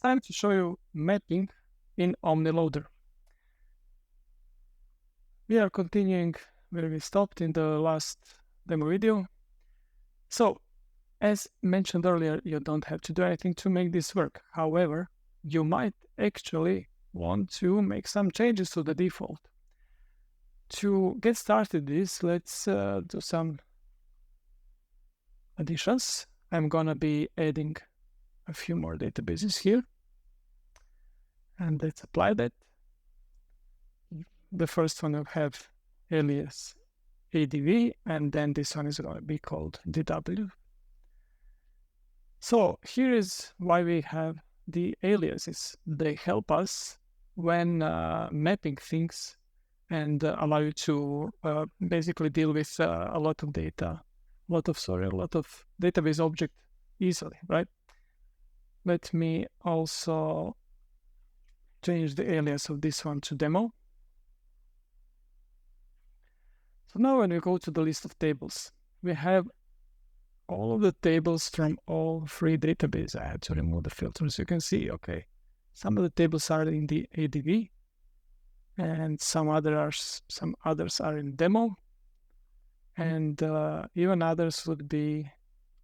time to show you mapping in Omni Loader. We are continuing where we stopped in the last demo video. So, as mentioned earlier, you don't have to do anything to make this work. However, you might actually want to make some changes to the default. To get started this, let's do some additions. I'm gonna be adding a few more databases here. And let's apply that. The first one will have alias ADV, and then this one is going to be called DW. So here is why we have the aliases. They help us when mapping things and allow you to basically deal with a lot of data, a lot of database object easily, right? Let me also change the alias of this one to demo. So now when we go to the list of tables, we have all of the tables from all three databases. I had to remove the filters. You can see, okay, some of the tables are in the ADV, and some others are in demo, and even others would be,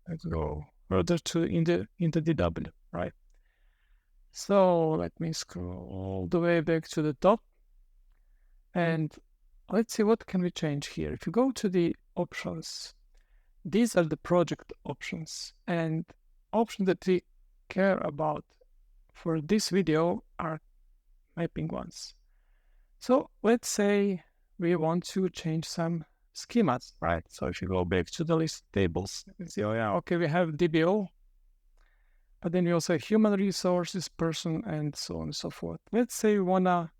let's go further to in the DW, right? So let me scroll all the way back to the top, and let's see what can we change here. If you go to the options, these are the project options, and options that we care about for this video are mapping ones. So let's say we want to change some schemas, right? So if you go back to the list of tables, you can see, oh yeah, okay, we have DBO, but then we also have human resources, person, and so on and so forth. Let's say we wanna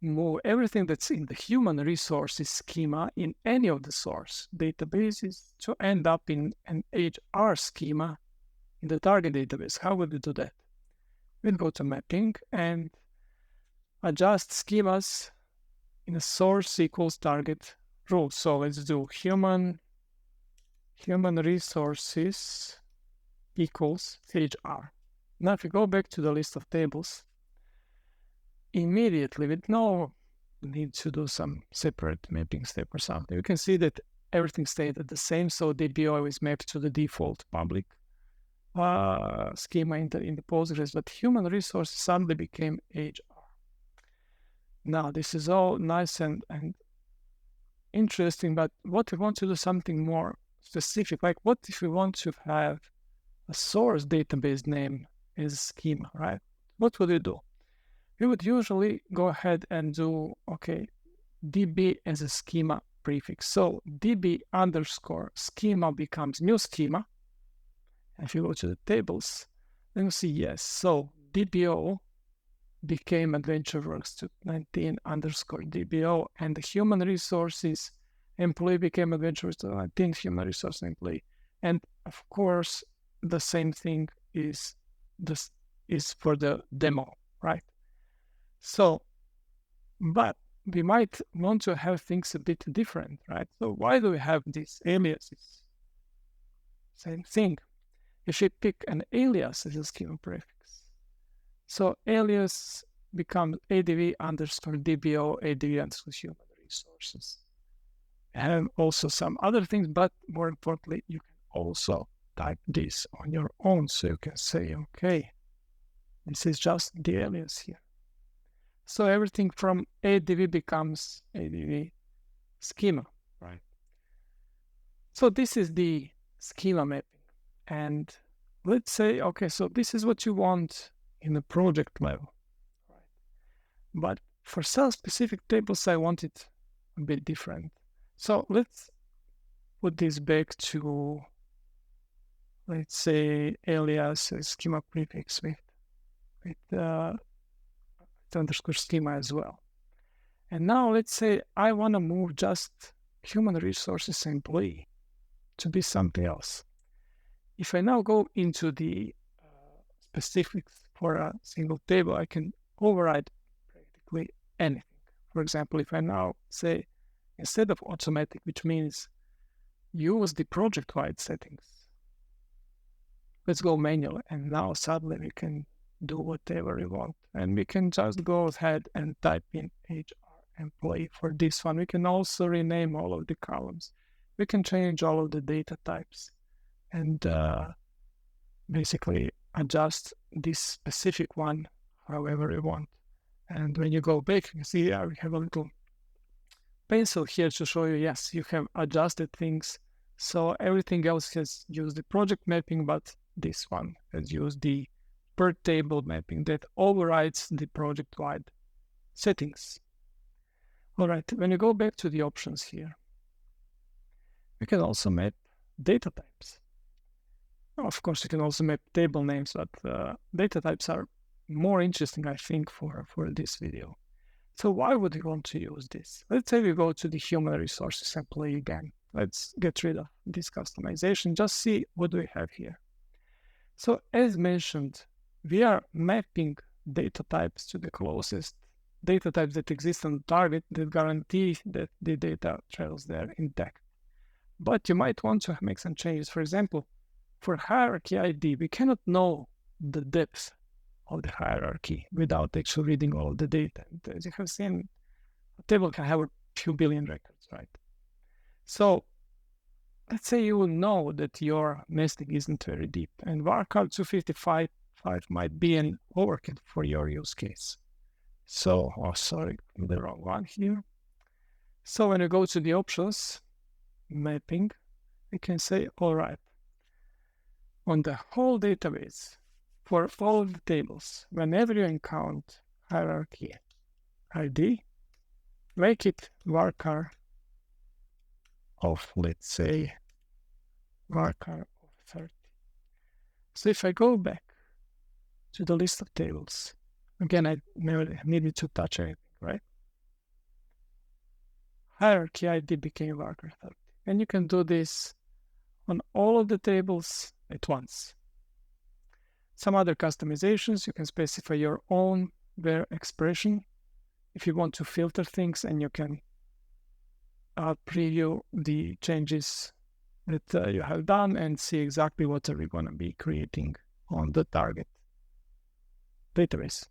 move everything that's in the human resources schema in any of the source databases to end up in an HR schema in the target database. How would we do that? We'll go to mapping and adjust schemas in a source equals target rule. So let's do human resources equals HR. Now if we go back to the list of tables, immediately, with no need to do some separate mapping step or something, you can see that everything stayed the same. So DBO is mapped to the default public schema in the Postgres, but human resources suddenly became HR. Now this is all nice and interesting, but what we want to do something more specific, like what if we want to have a source database name as schema, right? What would we do? We would usually go ahead and do, okay, db as a schema prefix. So db underscore schema becomes new schema. And if you go to the tables, then you see, yes. So DBO became AdventureWorks 2019 underscore DBO, and the human resources employee became AdventureWorks 2019 human resource employee. And of course, the same thing is for the demo, right? So, but we might want to have things a bit different, right? So why do we have these aliases? Same thing. If we pick an alias as a schema prefix, so alias becomes ADV underscore DBO, ADV underscore human resources. And also some other things, but more importantly, you can also type this on your own. So you can say, okay, this is just the alias here. So everything from ADV becomes ADV schema, right? So this is the schema mapping. And let's say, okay, so this is what you want in the project level, right? But for cell-specific tables, I want it a bit different. So let's put this back to, let's say, alias schema prefix with underscore schema as well. And now let's say I want to move just human resources employee to be something else. If I now go into the specifics for a single table, I can override practically anything. For example, if I now say, instead of automatic, which means use the project-wide settings, let's go manual. And now suddenly we can do whatever we want. And we can just go ahead and type in HR employee for this one. We can also rename all of the columns. We can change all of the data types and basically adjust this specific one however we want. And when you go back, you see we have a little pencil here to show you, yes, you have adjusted things. So everything else has used the project mapping, but this one has used the per table mapping that overrides the project-wide settings. All right, when you go back to the options here, we can also map data types. Of course, you can also map table names, but data types are more interesting, I think, for this video. So why would you want to use this? Let's say we go to the human resources employee again. Let's get rid of this customization. Just see what we have here. So as mentioned, we are mapping data types to the closest data types that exist on the target that guarantee that the data travels there intact. But you might want to make some changes. For example, for hierarchy ID, we cannot know the depth of the hierarchy without actually reading all of the data. And as you have seen, a table can have a few billion records, right? So let's say you will know that your nesting isn't very deep, and varchar 255 might be an overkill for your use case. So, oh, sorry, the wrong one here. So when you go to the options, mapping, we can say, all right, on the whole database, for all the tables, whenever you encounter hierarchy ID, make it varchar of, let's say, varchar of 30. So if I go back to the list of tables, again, I never needed to touch anything, right? Hierarchy ID became varchar 30. And you can do this on all of the tables at once. Some other customizations, you can specify your own var expression if you want to filter things, and you can preview the changes that you have done and see exactly what are we going to be creating on the target database.